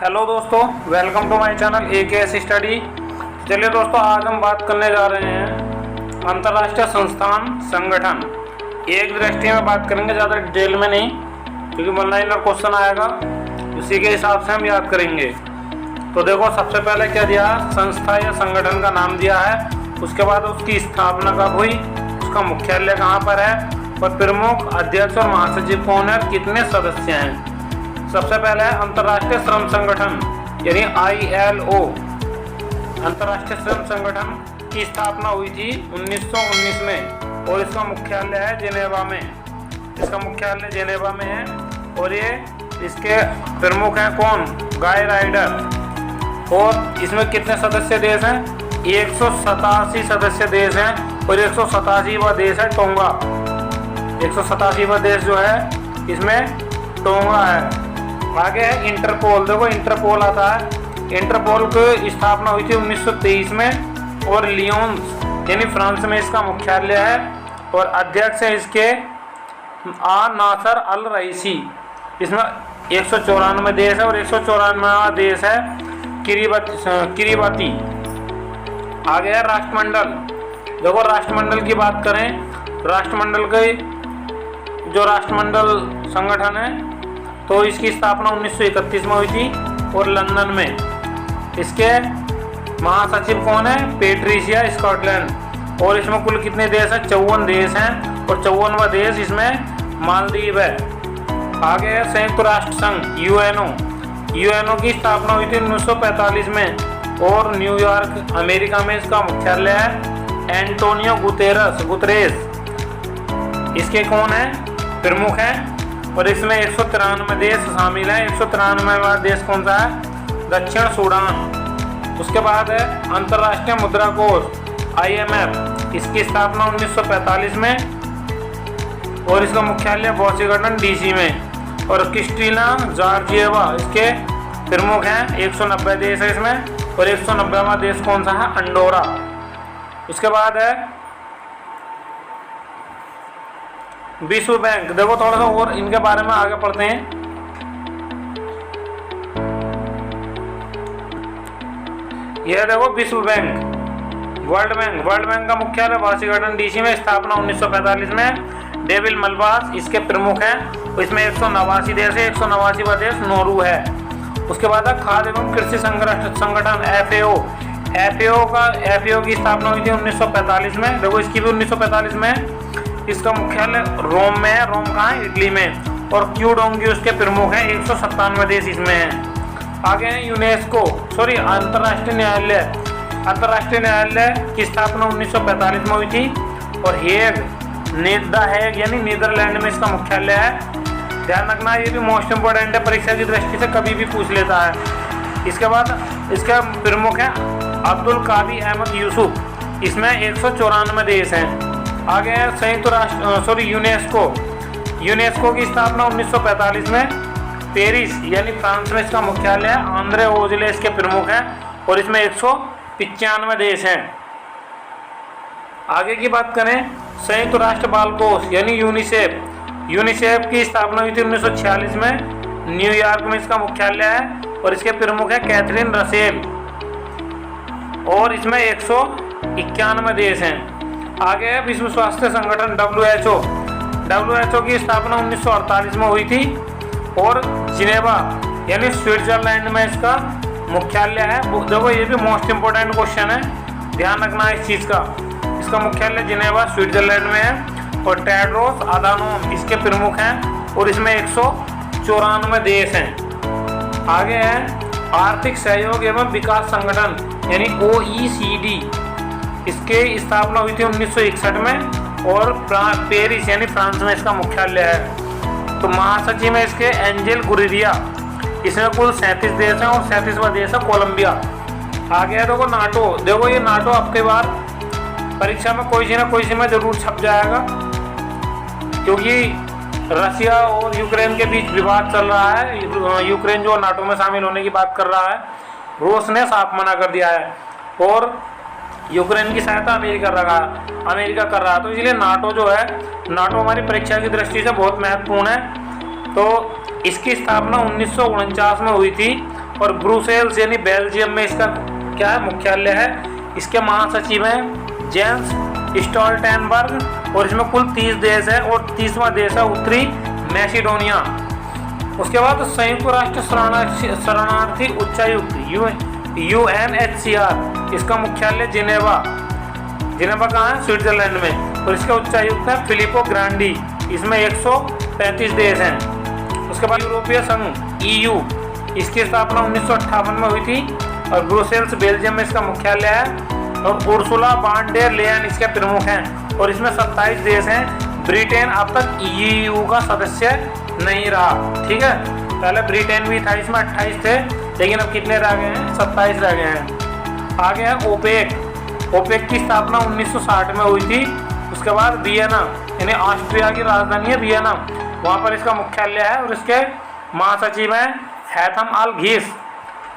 Hello दोस्तों, welcome to my channel AKS study. चलिए दोस्तों, आज हम बात करने जा रहे हैं अंतर्राष्ट्रीय संस्थान संगठन। एक दृष्टि में बात करेंगे, ज़्यादा डिटेल में नहीं, क्योंकि वन लाइनर क्वेश्चन आएगा, उसी के हिसाब से हम याद करेंगे। तो देखो, सबसे पहले क्या दिया, संस्था या संगठन का नाम दिया है, उसके बाद उसकी स्थापना कब हुई, उसका मुख्यालय कहाँ पर है, और प्रमुख, अध्यक्ष और महासचिव कौन है, कितने सदस्य हैं। सबसे पहले है अंतर्राष्ट्रीय श्रम संगठन यानी ILO। अंतर्राष्ट्रीय श्रम संगठन की स्थापना हुई थी 1919 में और इसका मुख्यालय है जेनेवा में। इसका मुख्यालय जेनेवा में है और ये इसके प्रमुख हैं कौन, गाय राइडर। और इसमें कितने सदस्य देश हैं, 187 सदस्य देश हैं और 187वां देश है टोंगा। 187वां देश जो है इसमें टोंगा है। आगे है इंटरपोल। देखो, इंटरपोल आता है। इंटरपोल की स्थापना हुई थी 1923 में और लियोन्स यानी फ्रांस में इसका मुख्यालय है और अध्यक्ष है इसके नासर अल रईसी। इसमें 194 देश है और 194वां देश है किरीबाती। आगे है राष्ट्रमंडल। देखो, राष्ट्रमंडल की बात करें, राष्ट्रमंडल के जो राष्ट्रमंडल संगठन है तो इसकी स्थापना 1931 में हुई थी और लंदन में। इसके महासचिव कौन है, पेट्रिशिया स्कॉटलैंड। और इसमें कुल कितने देश हैं, 54 देश हैं और 54वां देश इसमें मालदीव है। आगे है संयुक्त राष्ट्र संघ UNO की स्थापना हुई थी 1945 में और न्यूयॉर्क अमेरिका में इसका मुख्यालय है। एंटोनियो गुतेरेस इसके कौन है, प्रमुख हैं और इसमें 193 देश शामिल हैं। 193वां देश कौन सा है, दक्षिण सूडान। उसके बाद है अंतर्राष्ट्रीय मुद्रा कोष IMF। इसकी स्थापना 1945 में और इसका मुख्यालय वॉशिंगटन DC में। और क्रिस्टिना जॉर्जिएवा इसके प्रमुख हैं। 190 देश है इसमें और 190वां देश कौन सा है, अंडोरा। उसके बाद है विश्व बैंक। देखो, थोड़ा सा और इनके बारे में आगे पढ़ते हैं। यह देखो विश्व बैंक, वर्ल्ड बैंक का मुख्यालय वाशिंगटन DC में। स्थापना 1945 में। डेविड मलबास इसके प्रमुख हैं। इसमें 189 देश है। 189वां देश नोरू है। उसके बाद है खाद्य एवं कृषि संगठन FAO की स्थापना हुई थी 1945 में। देखो, इसकी भी 1945 में। इसका मुख्यालय रोम में है। रोम कहाँ है, इटली में। और क्यूडोंगी उसके प्रमुख हैं। 197 देश इसमें हैं। आगे है यूनेस्को, अंतर्राष्ट्रीय न्यायालय की स्थापना 1945 में हुई थी और हेग यानी नीदरलैंड में इसका मुख्यालय है। ध्यान रखना, ये भी मोस्ट इंपोर्टेंट है, परीक्षा की दृष्टि से कभी भी पूछ लेता है। इसके बाद इसका प्रमुख है अब्दुल कावी अहमद यूसुफ। इसमें 194 देश हैं। आगे है यूनेस्को की स्थापना 1945 में। पेरिस यानी फ्रांस में इसका मुख्यालय है। आंद्रे ओजले इसके प्रमुख हैं और इसमें 195 देश हैं। आगे की बात करें, संयुक्त राष्ट्र बाल कोष यानी यूनिसेफ की स्थापना हुई थी 1946 में। न्यूयॉर्क में इसका मुख्यालय है और इसके प्रमुख है कैथरीन रसेल और इसमें 191 देश हैं। आगे है विश्व स्वास्थ्य संगठन WHO की स्थापना 1948 में हुई थी और जिनेवा यानी स्विट्जरलैंड में इसका मुख्यालय है। देखो, ये भी मोस्ट इंपोर्टेंट क्वेश्चन है, ध्यान रखना इस चीज़ का। इसका मुख्यालय जिनेवा स्विट्जरलैंड में है और टेड्रोस अधानोम इसके प्रमुख हैं और इसमें 194 देश हैं। आगे है आर्थिक सहयोग एवं विकास संगठन यानी OECD। इसके स्थापना हुई थी 1961 में और पेरिस यानी फ्रांस में इसका मुख्यालय है। तो महासचिव में इसके एंजेल गुरिरिया। इसमें कुल 37 देश हैं और 37वां देश है कोलंबिया। आगे है देखो नाटो। देखो, ये नाटो आपके बार परीक्षा में कोई ना कोई में जरूर छप जाएगा, क्योंकि रशिया और यूक्रेन के बीच विवाद चल रहा है। यूक्रेन जो नाटो में शामिल होने की बात कर रहा है, रूस ने साफ मना कर दिया है और यूक्रेन की सहायता अमेरिका कर रहा है। तो इसलिए नाटो जो है, नाटो हमारी परीक्षा की दृष्टि से बहुत महत्वपूर्ण है। तो इसकी स्थापना 1949 में हुई थी और ब्रुसेल्स यानी बेल्जियम में इसका क्या है, मुख्यालय है। इसके महासचिव हैं जेंस स्टोल्टेनबर्ग और इसमें कुल 30 देश है और 30वां देश है उत्तरी मैसिडोनिया। उसके बाद संयुक्त राष्ट्र शरणार्थी उच्चायुक्त UNHCR, इसका मुख्यालय जिनेवा कहाँ है, स्विट्जरलैंड में, और इसका उच्चायुक्त है फिलिपो ग्रांडी। इसमें 135 देश हैं। उसके बाद यूरोपीय संघ EU, इसकी स्थापना 1958 में हुई थी और ब्रुसेल्स बेल्जियम में इसका मुख्यालय है और उर्सुला वान डेर लेयन इसके प्रमुख हैं और इसमें 27 देश हैं। ब्रिटेन अब तक EU का सदस्य नहीं रहा, ठीक है। पहले ब्रिटेन भी था, इसमें 28 थे, लेकिन अब कितने रह गए हैं, 27 रह गए हैं। आगे है ओपेक की स्थापना 1960 में हुई थी। उसके बाद वियना यानी ऑस्ट्रिया की राजधानी है वियना, वहाँ पर इसका मुख्यालय है और इसके महासचिव हैं हैथम अल घीस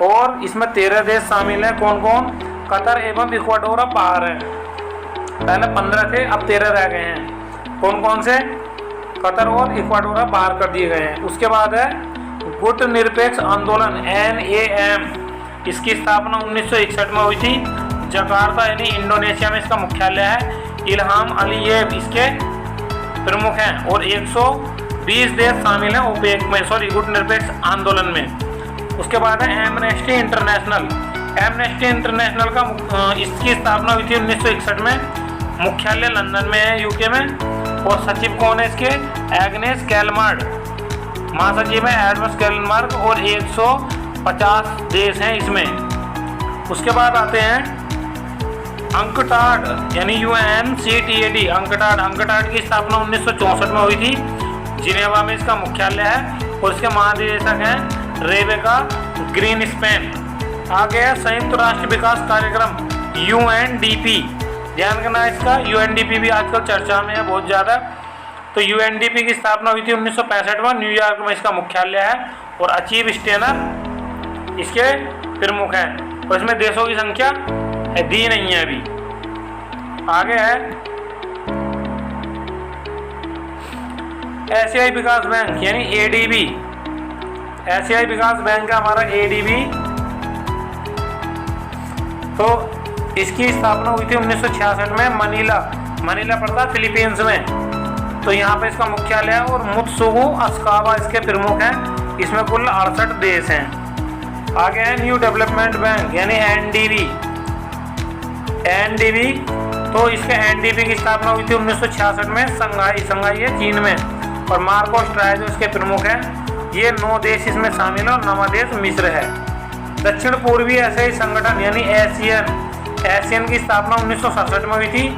और इसमें 13 देश शामिल हैं। कौन कौन, कतर एवं इक्वाडोर अब बाहर हैं। पहले 15 थे, अब 13 रह गए हैं। कौन कौन से, कतर और इक्वाडोर बाहर कर दिए गए हैं। उसके बाद है गुट निरपेक्ष आंदोलन NAM, इसकी स्थापना 1961 में हुई थी। जकार्ता यानी इंडोनेशिया में इसका मुख्यालय है। इल्हाम अलीयेव इसके प्रमुख हैं और 120 देश शामिल हैं ओपेक में, गुट निरपेक्ष आंदोलन में। उसके बाद है एमनेस्टी इंटरनेशनल का इसकी स्थापना हुई थी 1961 में। मुख्यालय लंदन में है, UK में, और सचिव कौन है इसके, एग्नेस कैलमार्ड। महासचिव है एडमस कैलमार्ड और 150 देश हैं इसमें। उसके बाद आते हैं अंकटाड यानी UNCTAD, अंकटाड की स्थापना 1964 में हुई थी। जिनेवा में इसका मुख्यालय है और इसके महानिदेशक हैं रेबेका ग्रीनस्पैन। आगे है संयुक्त राष्ट्र विकास कार्यक्रम UNDP, ध्यान करना है इसका। UNDP भी आजकल चर्चा में है बहुत ज़्यादा। तो UNDP की स्थापना हुई थी 1965 में, न्यूयॉर्क में इसका मुख्यालय है और अचीव स्टेनर इसके प्रमुख हैं और इसमें देशों की संख्या दी नहीं है अभी। आगे है एशियाई विकास बैंक यानी ADB, एशियाई विकास बैंक है हमारा ADB। तो इसकी स्थापना हुई थी 1966 में, मनीला पड़ता फिलीपींस में। तो यहाँ पे इसका मुख्यालय है और मुत्सुगु अस्कावा इसके प्रमुख हैं। इसमें कुल 68 देश हैं। आगे है न्यू डेवलपमेंट बैंक यानी NDB। तो इसके NDB की स्थापना हुई थी 1966 में, संघाई है चीन में, और मार्को स्ट्राय जो इसके प्रमुख हैं। ये 9 देश इसमें शामिल है और 9वां देश मिस्र है। दक्षिण पूर्वी एशियाई संगठन यानी एशियन की स्थापना 1967 में हुई थी।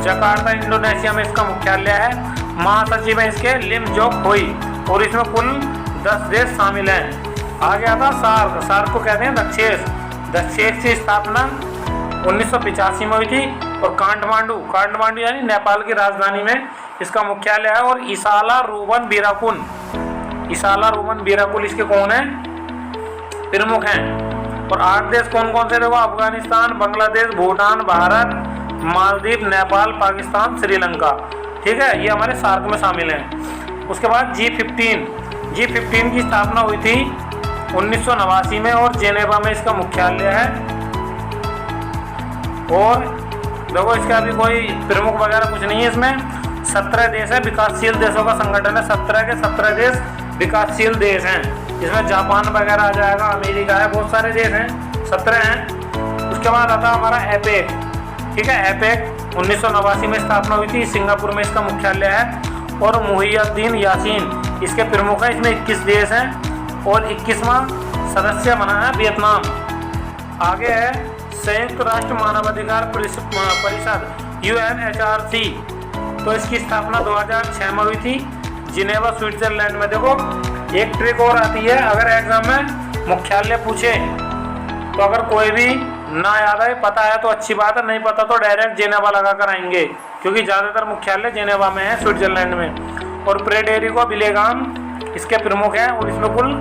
जकार्ता इंडोनेशिया में इसका मुख्यालय है। महासचिव है इसके लिम जोक होई और इसमें कुल 10 देश शामिल हैं। आगे आता सार्क को कहते हैं दक्षेश की स्थापना 1985 में हुई थी और काठमांडू यानी नेपाल की राजधानी में इसका मुख्यालय है। और इसाला रूबन बीराकुल इसके कौन है, प्रमुख हैं। और 8 देश कौन कौन से, देखो अफगानिस्तान, बांग्लादेश, भूटान, भारत, मालदीव, नेपाल, पाकिस्तान, श्रीलंका, ठीक है, ये हमारे सार्क में शामिल हैं। उसके बाद G15 की स्थापना हुई थी 1989 में और जेनेवा में इसका मुख्यालय है। और देखो इसका अभी कोई प्रमुख वगैरह कुछ नहीं है। इसमें 17 देश है, विकासशील देशों का संगठन है। 17 के 17 देश विकासशील देश हैं। इसमें जापान वगैरह आ जाएगा, अमेरिका है, बहुत सारे देश हैं, 17 हैं। उसके बाद आता हमारा एपेक, ठीक है। एपेक 1989 में स्थापना हुई थी, सिंगापुर में इसका मुख्यालय है और मुहियुद्दीन यासीन इसके प्रमुख हैं। इसमें 21 देश हैं और 21वां सदस्य बना है वियतनाम। आगे है संयुक्त राष्ट्र मानवाधिकार परिषद UNHRC। तो इसकी स्थापना 2006 में हुई थी, जिनेवा स्विट्जरलैंड में। देखो एक ट्रिक और आती है, अगर एग्जाम में मुख्यालय पूछे तो अगर कोई भी ना याद आए, पता है तो अच्छी बात है, नहीं पता तो डायरेक्ट जेनेवा लगा कर आएंगे, क्योंकि ज़्यादातर मुख्यालय जेनेवा में है, स्विट्जरलैंड में। और फ्रेडेरिको विलेगाम इसके प्रमुख हैं और इसमें कुल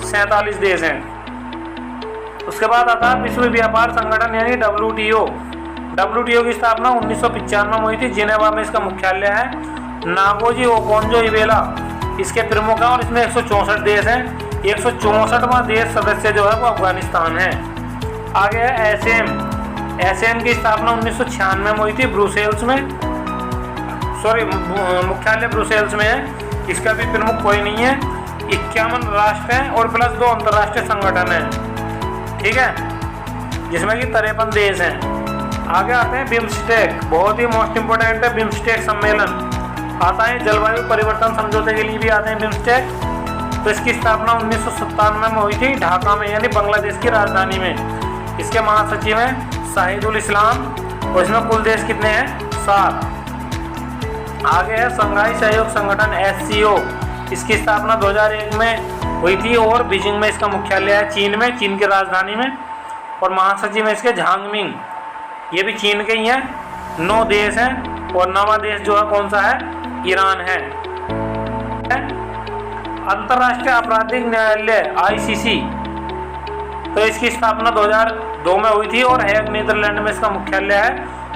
47 देश हैं। उसके बाद आता है विश्व व्यापार संगठन यानी WTO की स्थापना 1995 में हुई थी, जिनेवा में इसका मुख्यालय है। नागोजी ओकोंजो इवेला इसके प्रमुख हैं और इसमें 164 देश हैं। 164वां देश सदस्य जो है वो अफगानिस्तान है। आगे है एसएम की स्थापना 1996 में हुई थी ब्रुसेल्स में, मुख्यालय ब्रुसेल्स में है। इसका भी प्रमुख कोई नहीं है। 51 राष्ट्र हैं और प्लस 2 अंतर्राष्ट्रीय संगठन हैं, ठीक है, जिसमें कि 53 देश हैं। आगे आते हैं बिम्स्टेक, बहुत ही मोस्ट इंपोर्टेंट है बिम्स्टेक सम्मेलन। आता है जलवायु परिवर्तन समझौते के लिए भी आते हैं बिम्स्टेक। तो इसकी स्थापना 1997 में हुई थी ढाका में, यानी बांग्लादेश की राजधानी में। इसके महासचिव हैं शाहिदुल इस्लाम और इसमें कुल देश कितने हैं? 7। आगे है संघाई सहयोग संगठन SCO। इसकी स्थापना 2001 में हुई थी और बीजिंग में इसका मुख्यालय है, चीन में, चीन की राजधानी में। और महासचिव है इसके झांगमिंग, ये भी चीन के ही हैं। 9 देश हैं और 9वां देश जो है कौन सा है? ईरान है। अंतर्राष्ट्रीय आपराधिक न्यायालय ICC, तो इसकी स्थापना 2002 में हुई थी और हैग नीदरलैंड में इसका मुख्यालय है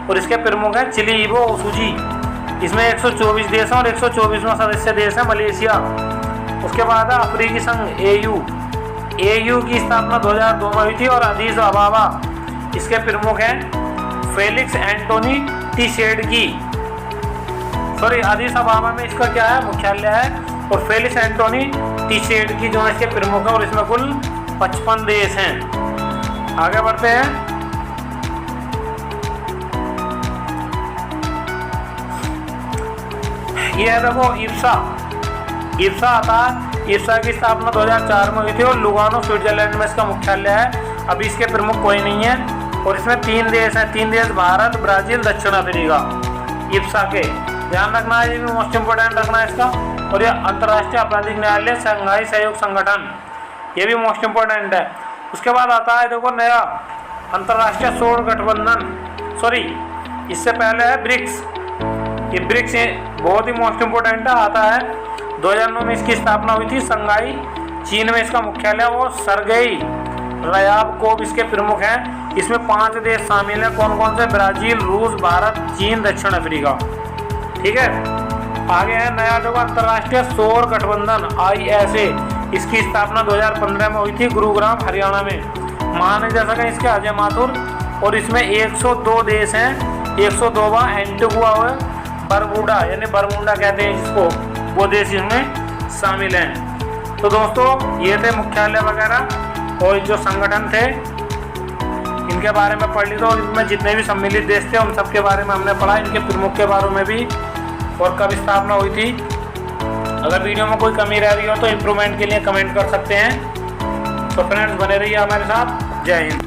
और इसके प्रमुख हैं चिली इवो ओसुजी। इसमें 124 देश हैं और 124वां सदस्य देश है मलेशिया। उसके बाद है अफ्रीकी संघ AU की स्थापना 2002 में हुई थी और अदीस अबाबा इसके प्रमुख हैं फेलिक्स एंटोनी टिशेडगी। अदीस अबाबा में इसका क्या है? मुख्यालय है। और फेलिक्स एंटोनी टिशेडगी जो है इसके प्रमुख है और इसमें कुल 55 देश हैं। आगे बढ़ते हैं। ये है देखो इप्सा आता है। इप्सा की स्थापना 2004 में हुई थी और लुगानो स्विट्जरलैंड में इसका मुख्यालय है। अभी इसके प्रमुख कोई नहीं है और इसमें 3 देश हैं, 3 देश भारत, ब्राजील, दक्षिण अफ्रीका। इप्सा के ध्यान रखना है, ये भी मोस्ट इंपोर्टेंट रखना है इसका। और ये अंतर्राष्ट्रीय आपराधिक न्यायालय संघाई सहयोग संगठन, ये भी मोस्ट इंपोर्टेंट है। उसके बाद आता है देखो नया अंतर्राष्ट्रीय सौर गठबंधन, इससे पहले है ब्रिक्स। ये ब्रिक्स बहुत ही मोस्ट इंपोर्टेंट है, आता है 2009 में इसकी स्थापना हुई थी। संघाई चीन में इसका मुख्यालय और सरगेई रयाबकोव इसके प्रमुख हैं। इसमें 5 देश शामिल हैं, कौन कौन से? ब्राजील, रूस, भारत, चीन, दक्षिण अफ्रीका, ठीक है। आगे है नया देखो अंतर्राष्ट्रीय सौर गठबंधन ISA। इसकी स्थापना 2015 में हुई थी गुरुग्राम हरियाणा में। महानिदेशक है इसके अजय माथुर और इसमें 102 देश हैं। 102वां एंटीगुआ है बरमूडा, यानी बरमूडा कहते हैं जिसको, वो देश इसमें शामिल हैं। तो दोस्तों ये थे मुख्यालय वगैरह और जो संगठन थे इनके बारे में पढ़ ली। तो इनमें जितने भी सम्मिलित देश थे उन सब के बारे में हमने पढ़ा, इनके प्रमुख के बारे में भी और कब स्थापना हुई थी। अगर वीडियो में कोई कमी रह रही हो तो इम्प्रूवमेंट के लिए कमेंट कर सकते हैं। तो फ्रेंड्स बने रहिए हमारे साथ। जय हिंद।